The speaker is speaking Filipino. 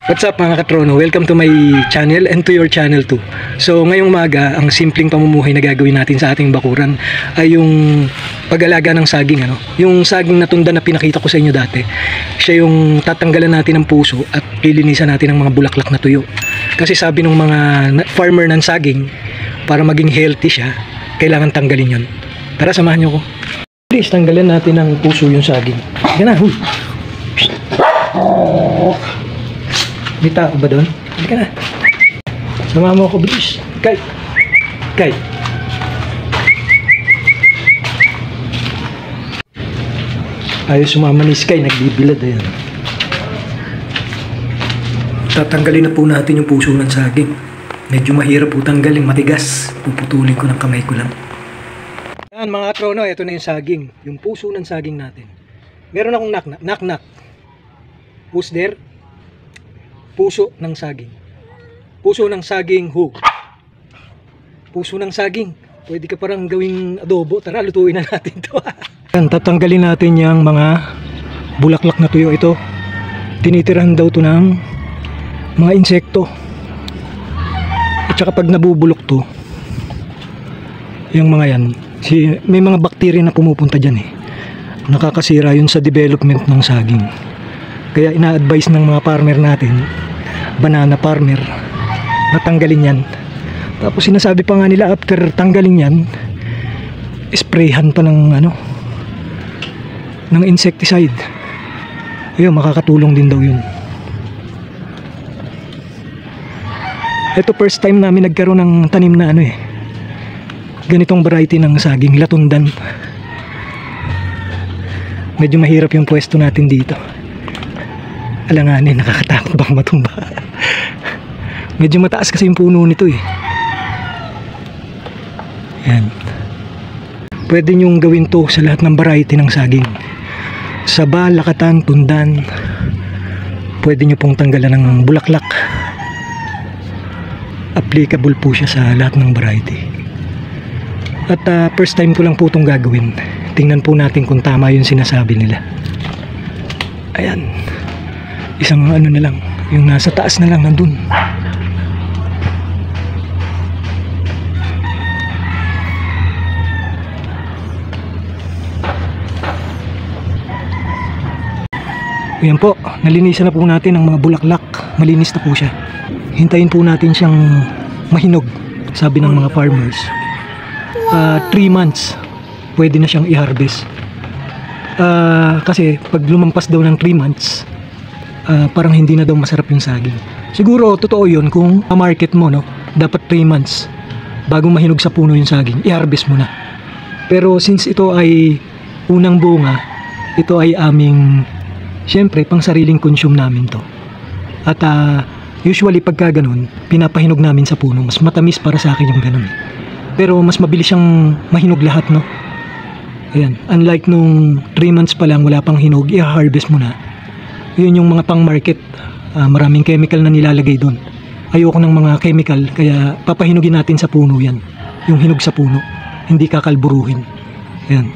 What's up mga katrono? Welcome to my channel and to your channel too. So ngayong umaga, ang simpleng pamumuhay na gagawin natin sa ating bakuran ay yung pag-alaga ng saging. Yung saging na tunda na pinakita ko sa inyo dati. Siya yung tatanggalan natin ng puso at lilinisan natin ng mga bulaklak na tuyo. Kasi sabi ng mga farmer ng saging, para maging healthy siya, kailangan tanggalin yon. Tara, samahan nyo ko. Please, tanggalan natin ng puso yung saging. Yan na, huy! May tao ba doon? Hindi ka na. Sama mo ako, bilis. Kay. Ayaw sumama ni Sky, nagbibilad. Ayan. Tatanggalin na po natin yung puso ng saging. Medyo mahirap po tanggalin, matigas. Puputulin ko ng kamay ko lang. Ayan mga katrono, ito na yung saging. Yung puso ng saging natin. Meron akong knock. Who's there? Puso ng saging. Puso ng saging who? Puso ng saging. Pwede ka parang gawing adobo. Tara, lutuin na natin to. Yan, tatanggalin natin yung mga bulaklak na tuyo. Ito, tinitirahan daw to ng mga insekto. At saka pag nabubulok to, yung mga yan, may mga bakterya na pumupunta dyan eh. Nakakasira yun sa development ng saging. Kaya ina-advise ng mga farmer natin, banana farmer, na tanggalin yan. Tapos sinasabi pa nga nila after tanggalin yan, sprayhan pa ng ng insecticide. Ayun, makakatulong din daw yun. Ito first time namin nagkaroon ng tanim na ganitong variety ng saging, latundan. Medyo mahirap yung pwesto natin dito. Alanganin, nakakatakot bang matumba? Medyo mataas kasi yung puno nito eh. Yan. Pwede nyong gawin to sa lahat ng variety ng saging. Saba, lakatan, tundan. Pwede nyo pong tanggalan ng bulaklak. Applicable po siya sa lahat ng variety. At first time ko lang po itong gagawin. Tingnan po natin kung tama yung sinasabi nila. Ayan. Isang na lang, yung nasa taas na lang nandun. Ayan po, nalinisan na po natin ang mga bulaklak. Malinis na po siya. Hintayin po natin siyang mahinog, sabi ng mga farmers. 3 months pwede na siyang i-harvest. Kasi pag lumampas daw ng 3 months, parang hindi na daw masarap yung saging. Siguro totoo yun kung market mo, dapat 3 months bago mahinog sa puno yung saging, i-harvest mo na. Pero since ito ay unang bunga, ito ay aming, syempre, pang sariling consume namin to. At usually pagka ganun, pinapahinog namin sa puno. Mas matamis para sa akin yung ganun. Pero mas mabilis siyang mahinog lahat, Ayan, unlike nung 3 months pa lang wala pang hinog, i-harvest mo na. Yun yung mga pang market, maraming chemical na nilalagay doon. Ayoko ng mga chemical, kaya papahinugin natin sa puno yan, yung hinog sa puno, hindi kakalburuhin. Ayan.